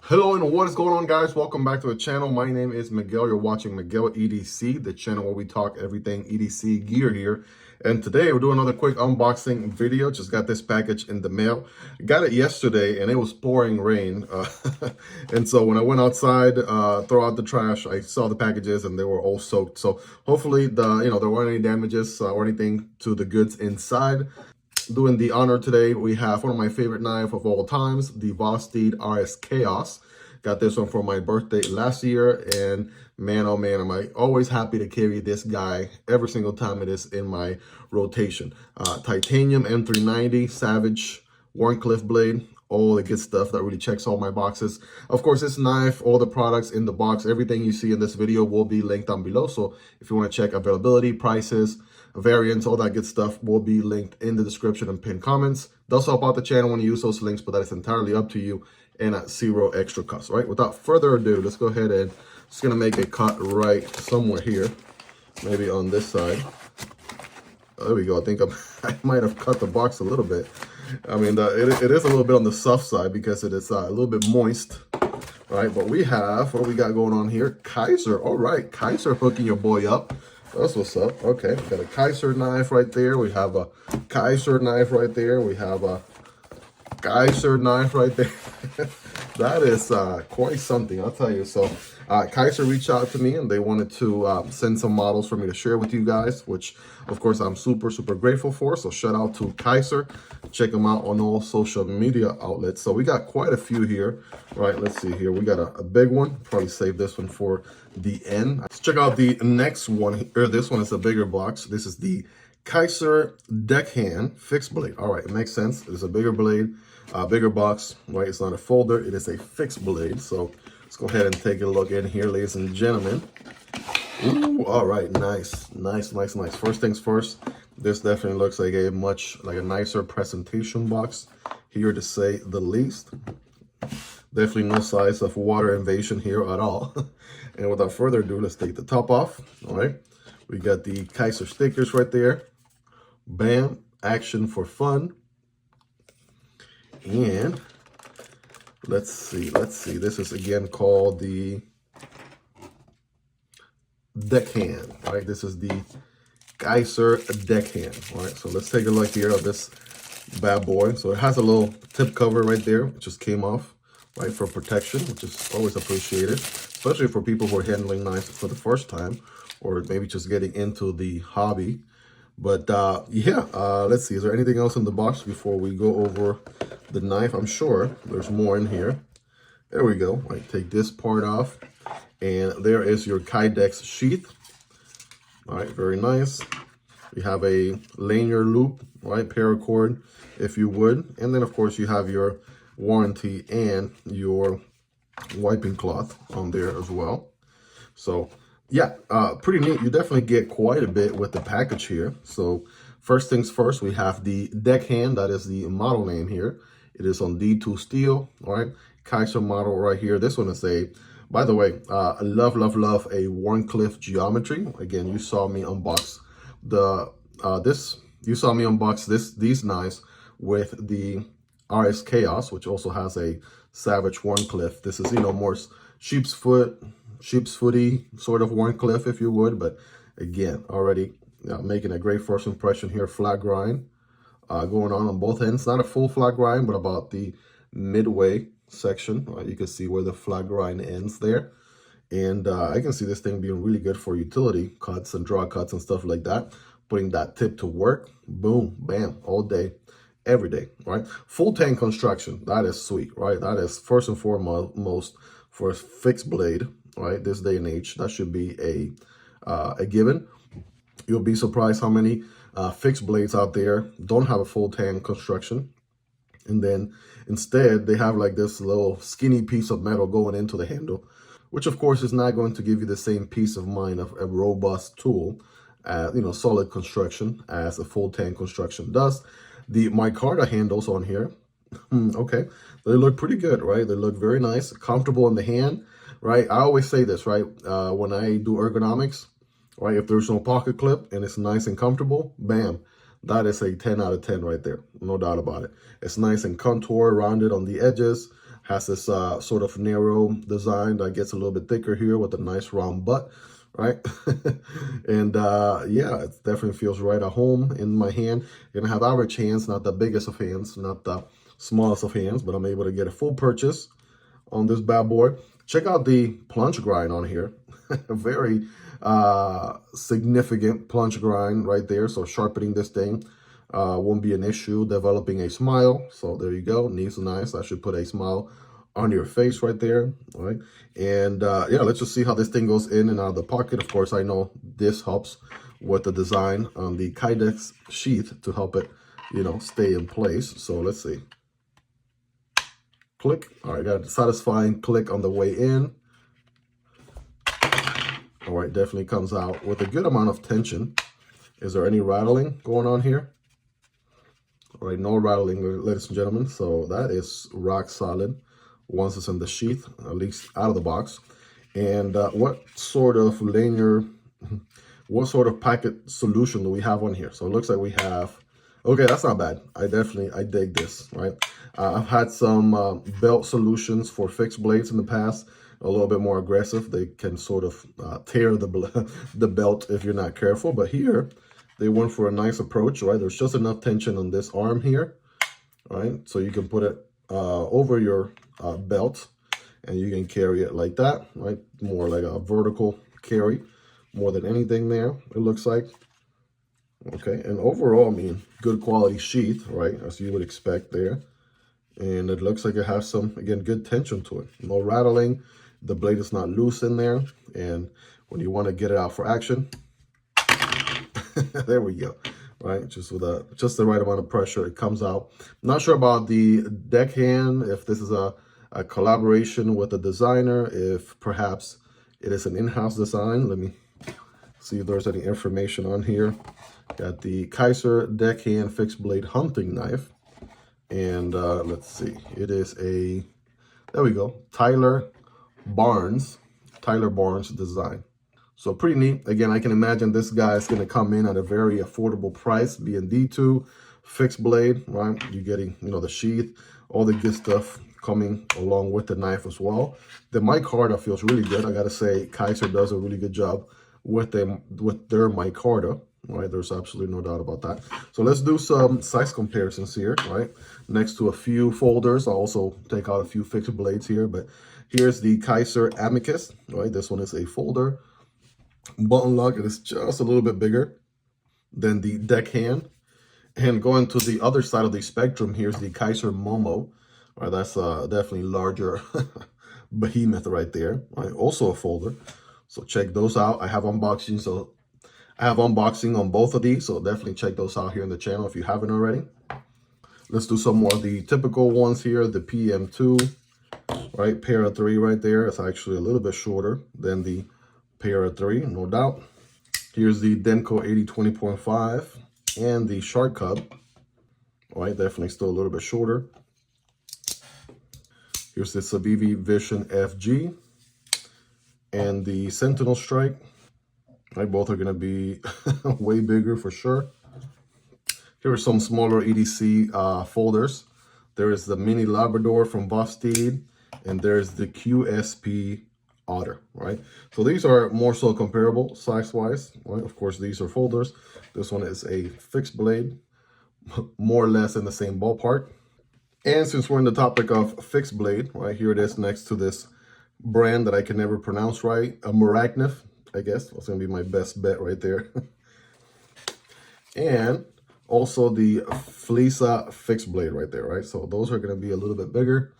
Hello and what is going on, guys? Welcome back to the channel. My name is Miguel. You're watching Miguel EDC, the channel where we talk everything EDC gear here. And today we're doing another quick unboxing video. Just got this package in the mail. Got it yesterday and it was pouring rain. And so when I went outside, throw out the trash, I saw the packages and they were all soaked. So hopefully there weren't any damages or anything to the goods inside. Doing the honor today, we have one of my favorite knives of all times, the Vosteed RSKAOS. Got this one for my birthday last year, and man, oh man, am I always happy to carry this guy every single time it is in my rotation. Titanium M390, Savage, Wharncliffe blade, all the good stuff that really checks all my boxes. Of course, this knife, all the products in the box, everything you see in this video will be linked down below. So if you want to check availability, prices, variants, all that good stuff will be linked in the description and pinned comments. Does help out the channel when you use those links, but that is entirely up to you and at zero extra cost. Right, without further ado, let's go ahead and just gonna make a cut right somewhere here, maybe on this side. There we go. I think I might have cut the box a little bit. I mean, it is a little bit on the soft side because it is a little bit moist, right? But we have, what do we got going on here? Kizer. All right, Kizer hooking your boy up. That's what's up. Okay, we got a Kizer knife right there. We have a Kizer knife right there. We have a Kizer knife right there. That is quite something, I'll tell you. So Kizer reached out to me and they wanted to send some models for me to share with you guys, which of course I'm super grateful for. So shout out to Kizer. Check them out on all social media outlets. So we got quite a few here, right? Let's see here. We got a big one. Probably save this one for the end. Let's check out the next one here. This one is a bigger box. This is the Kizer Deckhand fixed blade. All right, it makes sense. It's a bigger blade, bigger box, right? It's not a folder, it is a fixed blade. So let's go ahead and take a look in here, ladies and gentlemen. Ooh, all right, nice. First things first, this definitely looks like a nicer presentation box here, to say the least. Definitely no signs of water invasion here at all. And without further ado, let's take the top off. All right, we got the Kizer stickers right there. Bam, action for fun. And let's see. This is again called the Deckhand. All right, this is the Kizer Deckhand. All right, so let's take a look here at this bad boy. So it has a little tip cover right there, which just came off, right, for protection, which is always appreciated, especially for people who are handling knives for the first time, or maybe just getting into the hobby. But let's see. Is there anything else in the box before we go over the knife? I'm sure there's more in here. There we go. Right, take this part off, and there is your Kydex sheath. All right, very nice. You have a lanyard loop, right, paracord, if you would, and then of course you have your warranty and your wiping cloth on there as well. So yeah, pretty neat. You definitely get quite a bit with the package here. So first things first, we have the Deckhand. That is the model name here. It is on D2 steel, all right? Kizer model right here. This one is by the way, I love a Wharncliffe geometry. Again, you saw me unbox these knives with the RSKAOS, which also has a Savage Wharncliffe. This is, more sheep's footy sort of Wharncliffe, if you would. But again, already making a great first impression here. Flat grind going on both ends. Not a full flat grind, but about the midway section. You can see where the flat grind ends there. And I can see this thing being really good for utility cuts and draw cuts and stuff like that. Putting that tip to work, boom, bam, all day, every day, right? Full tank construction, that is sweet, right? That is first and foremost for a fixed blade, right? This day and age, that should be a given. You'll be surprised how many fixed blades out there don't have a full tank construction. And then instead they have like this little skinny piece of metal going into the handle, which of course is not going to give you the same peace of mind of a robust tool, solid construction as a full tank construction does. The micarta handles on here, okay, they look pretty good, right? They look very nice, comfortable in the hand, right? I always say this, right? When I do ergonomics, right? If there's no pocket clip and it's nice and comfortable, bam, that is a 10 out of 10 right there. No doubt about it. It's nice and contour, rounded on the edges, Has this sort of narrow design that gets a little bit thicker here with a nice round butt, right? And yeah, it definitely feels right at home in my hand. You're gonna have average hands, not the biggest of hands, not the smallest of hands, but I'm able to get a full purchase on this bad boy. Check out the plunge grind on here. Very significant plunge grind right there. So sharpening this thing won't be an issue. Developing a smile. So there you go. Knees nice. I should put a smile on your face right there. All right. And yeah, let's just see how this thing goes in and out of the pocket. Of course, I know this helps with the design on the Kydex sheath to help it, you know, stay in place. So let's see. Click. All right, got a satisfying click on the way in. All right, definitely comes out with a good amount of tension. Is there any rattling going on here? All right, no rattling, ladies and gentlemen. So that is rock solid once it's in the sheath, at least out of the box. And what sort of linear, what sort of packet solution do we have on here? So it looks like we have, okay, that's not bad. I dig this, right? I've had some belt solutions for fixed blades in the past, a little bit more aggressive. They can sort of tear the belt if you're not careful. But here, they went for a nice approach, right? There's just enough tension on this arm here, right? So you can put it over your belt and you can carry it like that, right? More like a vertical carry more than anything there, it looks like. Okay, and overall, I mean, good quality sheath, right? As you would expect there. And it looks like it has some, again, good tension to it. No rattling. The blade is not loose in there. And when you want to get it out for action, there we go, right? Just with just the right amount of pressure, it comes out. Not sure about the Deckhand, if this is a collaboration with a designer, if perhaps it is an in-house design. Let me see if there's any information on here. Got the Kizer Deckhand fixed blade hunting knife. And let's see, it is a, there we go, Tyler Barnes design. So pretty neat. Again, I can imagine this guy is going to come in at a very affordable price, being D2, fixed blade, right? You're getting, you know, the sheath, all the good stuff coming along with the knife as well. The micarta feels really good. I got to say, Kizer does a really good job with their micarta, right? There's absolutely no doubt about that. So let's do some size comparisons here, right? Next to a few folders, I'll also take out a few fixed blades here, but here's the Kizer Amicus, right? This one is a folder. Button lock, it is just a little bit bigger than the Deckhand. And going to the other side of the spectrum, here's the Kizer Momo, right? That's definitely larger behemoth right there, right? Also a folder. So check those out. I have unboxing, so I have unboxing on both of these, so definitely check those out here on the channel if you haven't already. Let's do some more of the typical ones here. The PM2, right? Para 3 right there. It's actually a little bit shorter than the Para 3, no doubt. Here's the Demko AD 20.5 and the Shark Cub. All right, definitely still a little bit shorter. Here's the Civivi Vision FG and the Sentinel Strike. Right, both are going to be way bigger for sure. Here are some smaller EDC folders. There is the mini Labrador from Vosteed, and there's the QSP Otter, right? So these are more so comparable size-wise, right? Of course, these are folders. This one is a fixed blade, more or less in the same ballpark. And since we're in the topic of fixed blade, right, here it is next to this brand that I can never pronounce right, a Morakniv, I guess. That's going to be my best bet right there. And also the FLISSA fixed blade right there, right? So those are going to be a little bit bigger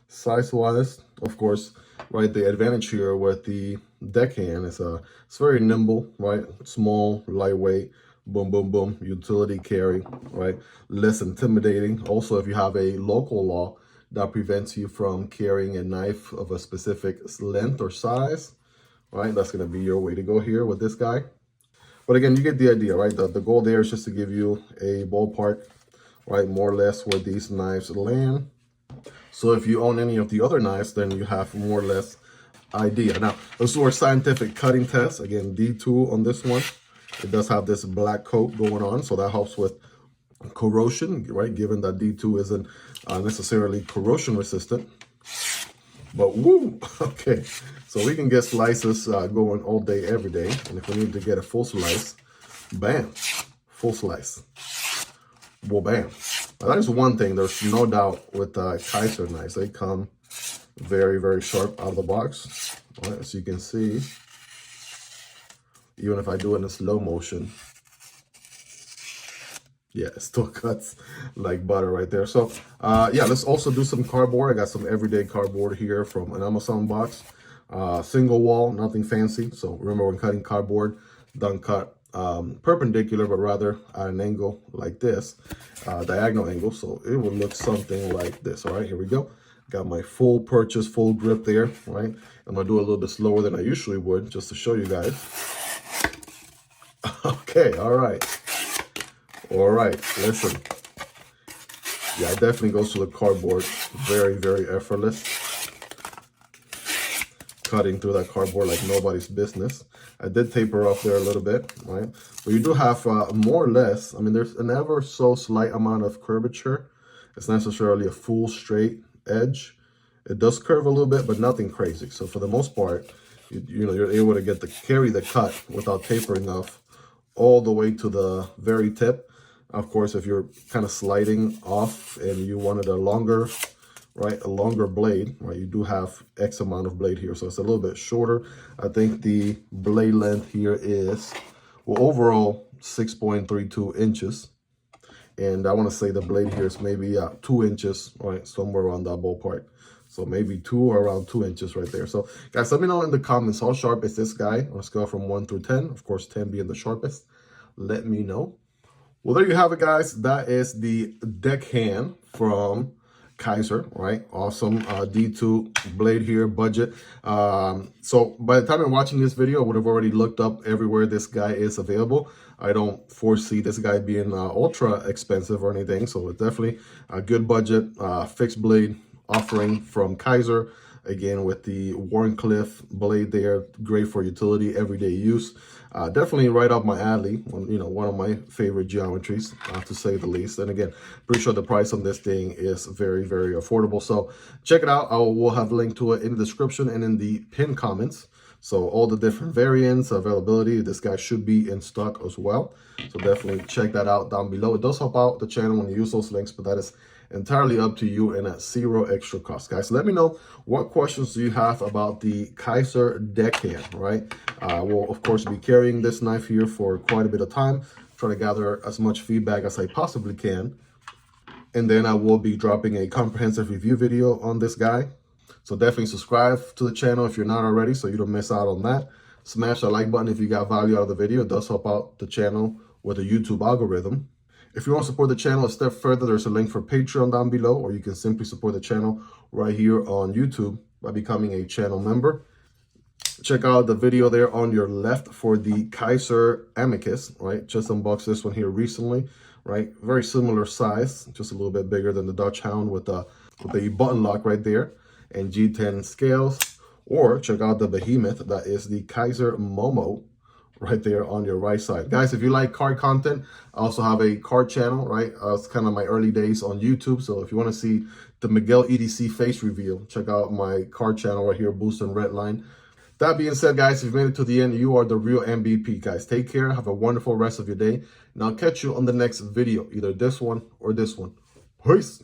size-wise. Of course, right, the advantage here with the Deckhand is it's very nimble, right? Small, lightweight, boom, boom, boom, utility carry, right? Less intimidating. Also, if you have a local law that prevents you from carrying a knife of a specific length or size, right? That's going to be your way to go here with this guy. But again, you get the idea, right? The goal there is just to give you a ballpark, right? More or less where these knives land. So if you own any of the other knives, then you have more or less idea. Now, let's do our scientific cutting test. Again, D2 on this one. It does have this black coat going on, so that helps with corrosion, right? Given that D2 isn't necessarily corrosion resistant. But woo, okay. So we can get slices going all day, every day. And if we need to get a full slice, bam, full slice. Well, bam. Now, that is one thing. There's no doubt with Kizer knives. They come very, very sharp out of the box. All right, as you can see, even if I do it in slow motion, yeah, it still cuts like butter right there. So, yeah, let's also do some cardboard. I got some everyday cardboard here from an Amazon box. Single wall, nothing fancy. So remember, when cutting cardboard, don't cut perpendicular, but rather at an angle like this, diagonal angle. So it will look something like this. All right, here we go. Got my full purchase, full grip there, right? I'm gonna do it a little bit slower than I usually would, just to show you guys. Okay, all right. All right, listen. Yeah, it definitely goes to the cardboard. Very, very effortless. Cutting through that cardboard like nobody's business. I did taper off there a little bit, right? But you do have more or less, I mean, there's an ever so slight amount of curvature. It's not necessarily a full straight edge. It does curve a little bit, but nothing crazy. So for the most part, you know, you're able to get carry the cut without tapering off all the way to the very tip. Of course, if you're kind of sliding off and you wanted a longer, right, a longer blade, right, you do have X amount of blade here. So it's a little bit shorter. I think the blade length here is, well, overall 6.32 inches. And I want to say the blade here is maybe 2 inches, right, somewhere around that ballpark. So maybe 2 or around 2 inches right there. So guys, let me know in the comments, how sharp is this guy on a scale from 1 through 10? Of course, 10 being the sharpest. Let me know. Well, there you have it, guys. That is the Deckhand from Kizer, right? Awesome D2 blade here, budget. So by the time I'm watching this video, I would have already looked up everywhere this guy is available. I don't foresee this guy being ultra expensive or anything. So it's definitely a good budget fixed blade offering from Kizer. Again, with the Warncliffe blade there, great for utility, everyday use. Definitely right up my alley, you know, one of my favorite geometries, to say the least. And again, pretty sure the price on this thing is very, very affordable. So check it out. We'll have a link to it in the description and in the pinned comments. So all the different variants, availability, this guy should be in stock as well. So definitely check that out down below. It does help out the channel when you use those links, but that is entirely up to you and at zero extra cost. Guys, let me know, what questions do you have about the Kizer Deckhand, right? We'll of course be carrying this knife here for quite a bit of time, try to gather as much feedback as I possibly can, and then I will be dropping a comprehensive review video on this guy. So definitely subscribe to the channel if you're not already, so you don't miss out on that. Smash that like button if you got value out of the video. It does help out the channel with the YouTube algorithm. If you want to support the channel a step further, there's a link for Patreon down below, or you can simply support the channel right here on YouTube by becoming a channel member. Check out the video there on your left for the Kizer Amicus, right? Just unboxed this one here recently, right? Very similar size, just a little bit bigger than the Dutch Hound with the button lock right there, and G10 scales. Or check out the behemoth, that is the Kizer Momo, right there on your right side. Guys, if you like card content, I also have a card channel, right? It's kind of my early days on YouTube. So if you want to see the Miguel EDC face reveal, check out my card channel right here, Boost and Redline. That being said, guys, if you've made it to the end, you are the real MVP, guys. Take care. Have a wonderful rest of your day. And I'll catch you on the next video, either this one or this one. Peace.